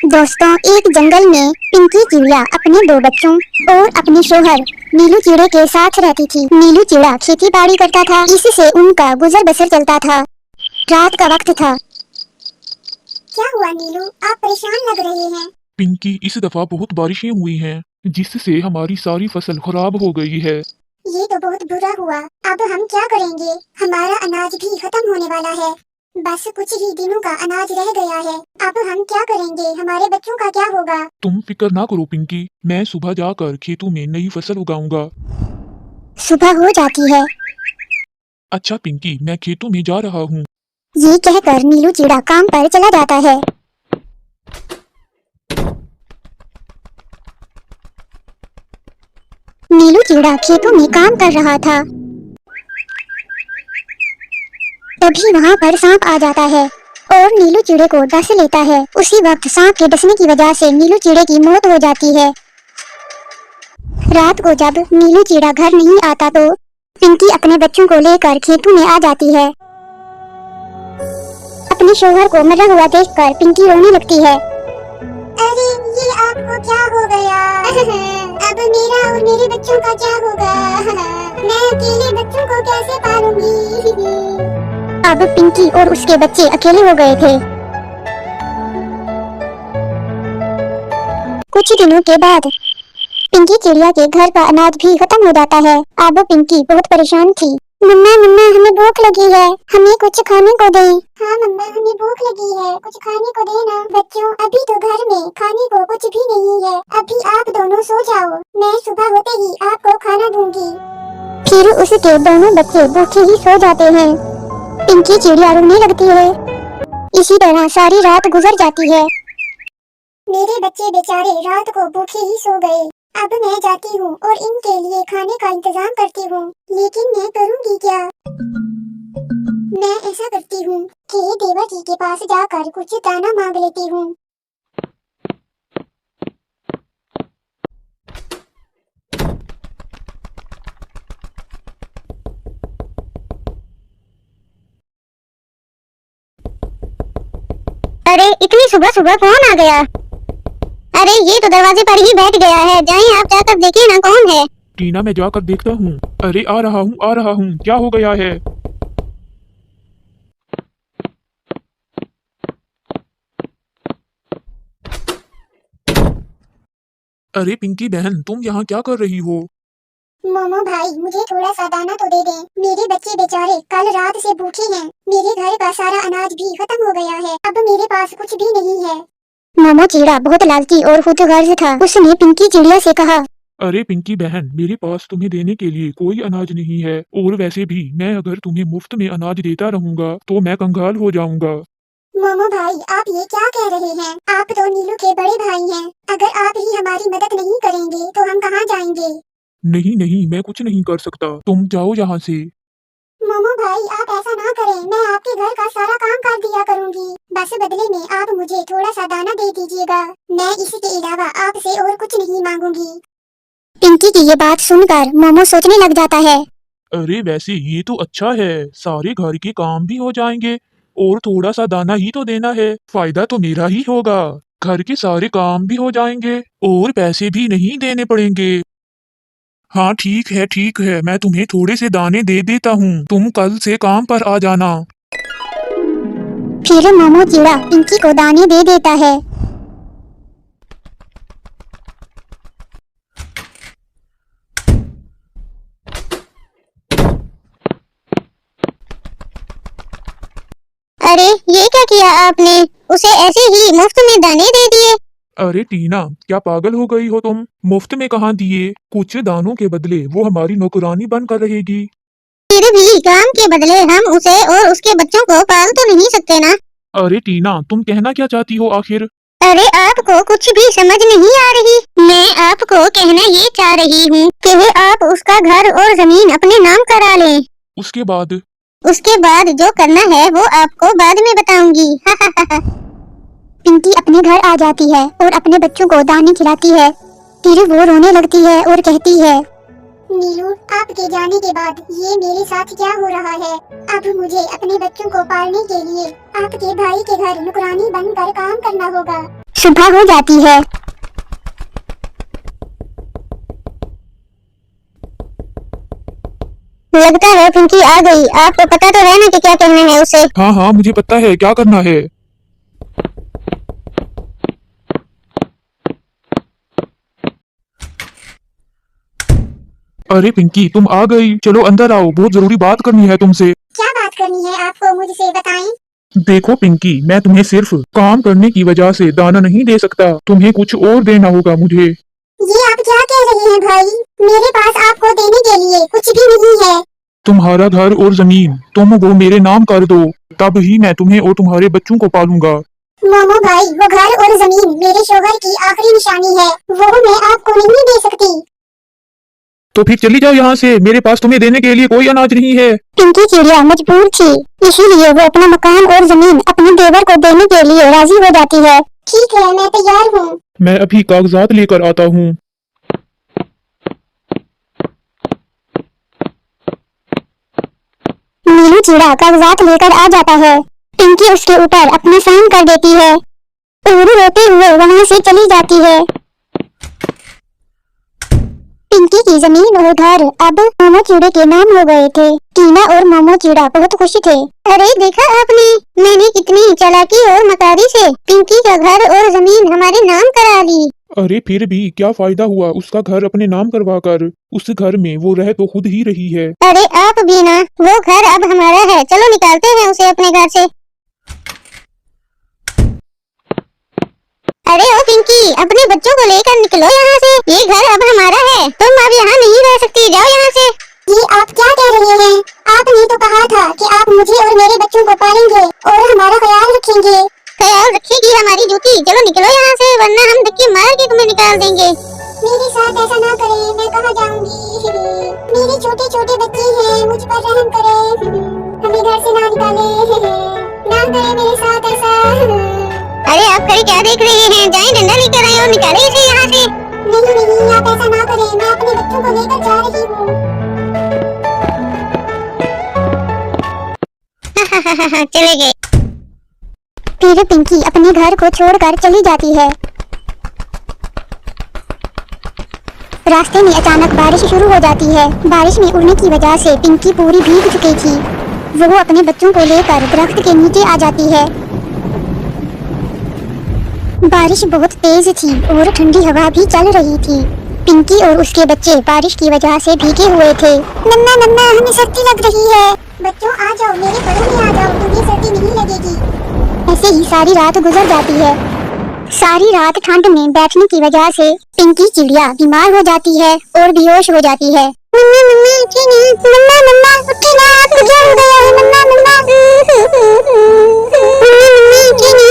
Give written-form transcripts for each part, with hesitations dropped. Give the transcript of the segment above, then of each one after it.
दोस्तों, एक जंगल में पिंकी चिड़िया अपने दो बच्चों और अपने शोहर नीलू चिड़े के साथ रहती थी। नीलू चिड़ा खेती बाड़ी करता था, इससे उनका गुजर बसर चलता था। रात का वक्त था। क्या हुआ नीलू, आप परेशान लग रहे हैं? पिंकी, इस दफा बहुत बारिशें हुई हैं, जिससे हमारी सारी फसल खराब हो गई है। ये तो बहुत बुरा हुआ। अब हम क्या करेंगे? हमारा अनाज भी खत्म होने वाला है। बस कुछ ही दिनों का अनाज रह गया है। अब हम क्या करेंगे? हमारे बच्चों का क्या होगा? तुम फिक्र ना करो पिंकी, मैं सुबह जाकर खेतों में नई फसल उगाऊंगा। सुबह हो जाती है। अच्छा पिंकी, मैं खेतों में जा रहा हूँ। ये कहकर नीलू चिड़ा काम पर चला जाता है। नीलू चिड़ा खेतों में काम कर रहा था, तभी वहाँ पर सांप आ जाता है और नीलू चिड़े को डस लेता है। उसी वक्त सांप के डसने की वजह से नीलू चिड़े की मौत हो जाती है। रात को जब नीलू चिड़ा घर नहीं आता तो पिंकी अपने बच्चों को लेकर खेतों में आ जाती है। अपने शोहर को मरा हुआ देखकर पिंकी रोने लगती है। अरे ये आपको क्या हो गया? अब मेरा और मेरे बच्चों का क्या होगा? मैं अकेले बच्चों को कैसे पालूंगी? अब पिंकी और उसके बच्चे अकेले हो गए थे। कुछ दिनों के बाद पिंकी चिड़िया के घर का अनाज भी खत्म हो जाता है। अब पिंकी बहुत परेशान थी। मम्मा मम्मा, हमें भूख लगी है, हमें कुछ खाने को दे। हाँ मम्मा, हमें भूख लगी है, कुछ खाने को देना। बच्चों, अभी तो घर में खाने को कुछ भी नहीं है। अभी आप दोनों सो जाओ, मैं सुबह होते ही आपको खाना दूंगी। फिर उसके दोनों बच्चे भूखे ही सो जाते हैं। पिंकी चिड़िया रोने लगती है। इसी तरह सारी रात गुजर जाती है। मेरे बच्चे बेचारे रात को भूखे ही सो गए। अब मैं जाती हूँ और इनके लिए खाने का इंतजाम करती हूँ, लेकिन मैं करूँगी क्या? मैं ऐसा करती हूँ कि देवकी के पास जाकर कुछ दाना मांग लेती हूँ। अरे इतनी सुबह सुबह कौन आ गया? अरे ये तो दरवाजे पर ही बैठ गया है, जाएं आप जाकर देखिए ना कौन है। टीना, मैं जाकर देखता हूँ। अरे आ रहा हूँ आ रहा हूँ, क्या हो गया है? अरे पिंकी बहन, तुम यहाँ क्या कर रही हो? मोमो भाई, मुझे थोड़ा सा दाना तो दे दें। मेरे बच्चे बेचारे कल रात से भूखे हैं। मेरे घर का सारा अनाज भी खत्म हो गया है। अब मेरे पास कुछ भी नहीं है। मोमो चिड़ा बहुत लालची और खुदगर्ज था। उसने पिंकी चिड़िया से कहा, अरे पिंकी बहन, मेरे पास तुम्हें देने के लिए कोई अनाज नहीं है, और वैसे भी मैं अगर तुम्हें मुफ्त में अनाज देता रहूंगा तो मैं कंगाल हो जाऊंगा। मोमो भाई, आप ये क्या कह रहे हैं? आप तो नीलू के बड़े भाई हैं। अगर आप ही हमारी मदद नहीं करेंगे तो हम कहाँ जाएंगे? नहीं नहीं, मैं कुछ नहीं कर सकता, तुम जाओ यहाँ से। मोमो भाई, आप ऐसा ना करें, मैं आपके घर का सारा काम कर दिया करूंगी। बस बदले में आप मुझे थोड़ा सा दाना दे दीजिएगा। मैं इसके अलावा आपसे और कुछ नहीं मांगूंगी। पिंकी की ये बात सुनकर मोमो सोचने लग जाता है। अरे वैसे ये तो अच्छा है, सारे घर के काम भी हो जाएंगे और थोड़ा सा दाना ही तो देना है, फायदा तो मेरा ही होगा। घर के सारे काम भी हो जाएंगे और पैसे भी नहीं देने पड़ेंगे। हाँ ठीक है, मैं तुम्हें थोड़े से दाने दे देता हूँ, तुम कल से काम पर आ जाना। फिर मोमो चिड़ा पिंकी को दाने दे देता है। अरे ये क्या किया आपने? उसे ऐसे ही मुफ्त में दाने दे दिए। अरे टीना, क्या पागल हो गई हो तुम? मुफ्त में कहाँ दिए, कुछ दानों के बदले वो हमारी नौकरानी बनकर रहेगी। फिर भी काम के बदले हम उसे और उसके बच्चों को पाल तो नहीं सकते ना? अरे टीना, तुम कहना क्या चाहती हो आखिर? अरे आपको कुछ भी समझ नहीं आ रही। मैं आपको कहना ये चाह रही हूँ कि आप उसका घर और जमीन अपने नाम करा लें। उसके बाद? उसके बाद जो करना है वो आपको बाद में बताऊंगी। पिंकी अपने घर आ जाती है और अपने बच्चों को दाने खिलाती है। फिर वो रोने लगती है और कहती है, नीलू, आपके जाने के बाद ये मेरे साथ क्या हो रहा है? अब मुझे अपने बच्चों को पालने के लिए आपके भाई के घर नौकरानी बनकर काम करना होगा। सुबह हो जाती है। लगता है पिंकी आ गई। आपको पता तो है ना कि क्या करना है उसे। हाँ हाँ, मुझे पता है क्या करना है। अरे पिंकी, तुम आ गई। चलो अंदर आओ, बहुत जरूरी बात करनी है तुमसे। क्या बात करनी है आपको मुझसे बताएं। देखो पिंकी, मैं तुम्हें सिर्फ काम करने की वजह से दाना नहीं दे सकता, तुम्हें कुछ और देना होगा मुझे। ये आप क्या कह रहे हैं भाई? मेरे पास आपको देने के लिए कुछ भी नहीं है। तुम्हारा घर और जमीन तुम वो मेरे नाम कर दो, तब ही मैं तुम्हें और तुम्हारे बच्चों को पालूंगा। मोमो भाई, वो घर और जमीन मेरे शोहर की आखिरी निशानी है, वो मैं आपको नहीं दे सकती। तो फिर चली जाओ यहाँ से, मेरे पास तुम्हें देने के लिए कोई अनाज नहीं है। पिंकी चिड़िया मजबूर थी, इसीलिए वो अपना मकान और जमीन अपने देवर को देने के लिए राजी हो जाती है। ठीक है, मैं तैयार हूँ। मैं अभी कागजात लेकर आता हूँ। नीलू चिड़ा कागजात लेकर आ जाता है। पिंकी उसके ऊपर अपना साइन कर देती है और रोते हुए वहाँ से चली जाती है। पिंकी की जमीन और घर अब मोमो चिड़े के नाम हो गए थे। टीना और मोमो चिड़ा बहुत खुश थे। अरे देखा आपने, मैंने कितनी चालाकी और मकारी से पिंकी का घर और जमीन हमारे नाम करा ली। अरे फिर भी क्या फायदा हुआ उसका घर अपने नाम करवा कर, उस घर में वो रह तो खुद ही रही है। अरे आप भी ना, वो घर अब हमारा है, चलो निकालते हैं उसे अपने घर से। अरे ओ पिंकी, अपने बच्चों को लेकर निकलो यहाँ से, ये घर अब हमारा है, तुम अब यहाँ नहीं रह सकती, जाओ यहाँ से। ये आप क्या कह रहे हैं? आपने तो कहा था कि आप मुझे और मेरे बच्चों को पालेंगे और हमारा ख्याल रखेंगे। ख्याल रखेगी हमारी जूती, चलो निकलो यहाँ से, वरना हम धक्के मार के तुम्हें निकाल देंगे। मेरे साथ ऐसा ना करे, मैं कहाँ जाऊँगी? मेरे छोटे छोटे बच्चे हैं, मुझ पर रहम करे, हमें घर से ना निकाले, ना करे मेरे साथ ऐसा। अरे आप खड़े क्या देख रहे हैं, जाएं डंडा लेकर आए और निकाले इसे यहाँ से। नहीं नहीं, आप ऐसा ना करें, मैं अपने बच्चों को लेकर जा रही हूँ। चले गए। फिर पिंकी अपने घर को छोड़कर चली जाती है। रास्ते में अचानक बारिश शुरू हो जाती है। बारिश में उड़ने की वजह से पिंकी पूरी भीग चुकी थी। वो अपने बच्चों को लेकर दरख्त के नीचे आ जाती है। बारिश बहुत तेज थी और ठंडी हवा भी चल रही थी। पिंकी और उसके बच्चे बारिश की वजह से भीगे हुए थे। नन्ना नन्ना, हमें सर्दी लग रही है। बच्चों आ जाओ, मेरे बड़ों में आ जाओ, तुम्हें सर्दी नहीं लगेगी। ऐसे ही सारी रात गुजर जाती है। सारी रात ठंड में बैठने की वजह से पिंकी चिड़िया बीमार हो जाती है और बेहोश हो जाती है। मम्मा मम्मा उठी ना, मम्मा मम्मा उठी ना, आपको क्या हो गया है? मम्मा मम्मा, मम्मा उठी ना,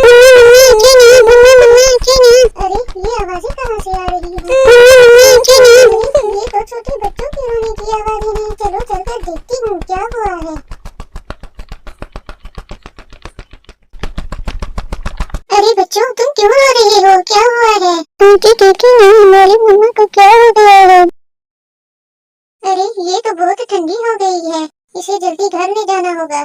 मम्मा उठी ना, मम्मा मम्मा उठी ना। अरे ये आवाजें कहाँ से आ रही हैं? मम्मा मम्मा उठी ना। ये तो छोटे बच्चों की रोने की आवाजें हैं। चलो चलकर देखती हूँ क्या हुआ है। अरे बच्चों, तुम क्यों रो रहे हो, क्या हुआ है? आंटी देखी ना, हमारी मम्मा को क्या हो गया है? अरे ये तो बहुत ठंडी हो गई है, इसे जल्दी घर ले जाना होगा।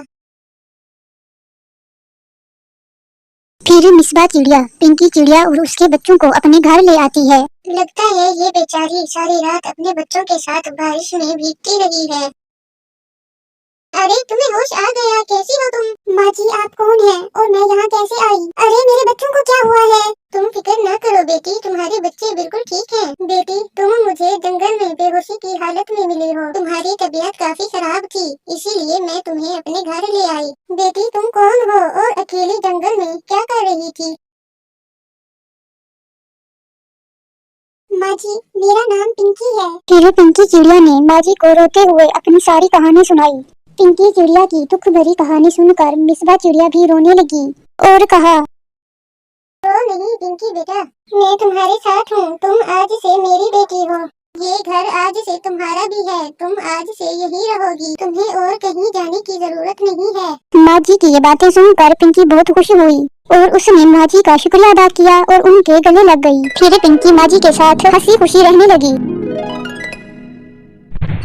फिर मिसबा चिड़िया पिंकी चिड़िया और उसके बच्चों को अपने घर ले आती है। लगता है ये बेचारी सारी रात अपने बच्चों के साथ बारिश में भीगती रही है। अरे तुम्हें होश आ गया, कैसी हो तुम? माँ जी आप कौन हैं और मैं यहाँ कैसे आई? अरे मेरे बच्चों को क्या हुआ है? तुम फिक्र ना करो बेटी, तुम्हारे बच्चे बिल्कुल ठीक हैं। बेटी तुम मुझे जंगल में बेहोशी की हालत में मिली हो, तुम्हारी तबीयत काफी खराब थी, इसीलिए मैं तुम्हें अपने घर ले आई। बेटी तुम कौन हो और अकेले जंगल में क्या कर रही थी? माँ जी मेरा नाम पिंकी है। फिर पिंकी चिड़िया ने माँ जी को रोते हुए अपनी सारी कहानी सुनाई। पिंकी चिड़िया की दुख भरी कहानी सुनकर मिसबा चिड़िया भी रोने लगी और कहा, रो नहीं पिंकी बेटा, मैं तुम्हारे साथ हूँ, तुम आज से मेरी बेटी हो। ये घर आज से तुम्हारा भी है, तुम आज से यही रहोगी, तुम्हें और कहीं जाने की जरूरत नहीं है। माँ जी की ये बातें सुनकर पिंकी बहुत खुश हुई और उसने माँ जी का शुक्रिया अदा किया और उनके गले लग गई। फिर पिंकी माँ जी के साथ हंसी खुशी रहने लगी।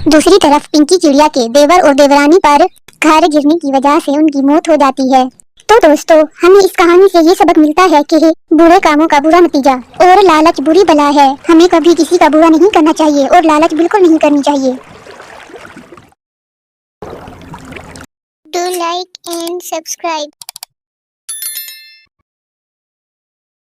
दूसरी तरफ पिंकी चिड़िया के देवर और देवरानी पर घर गिरने की वजह से उनकी मौत हो जाती है। तो दोस्तों, हमें इस कहानी से ये सबक मिलता है कि बुरे कामों का बुरा नतीजा और लालच बुरी बला है। हमें कभी किसी का बुरा नहीं करना चाहिए और लालच बिल्कुल नहीं करनी चाहिए। Do like and subscribe.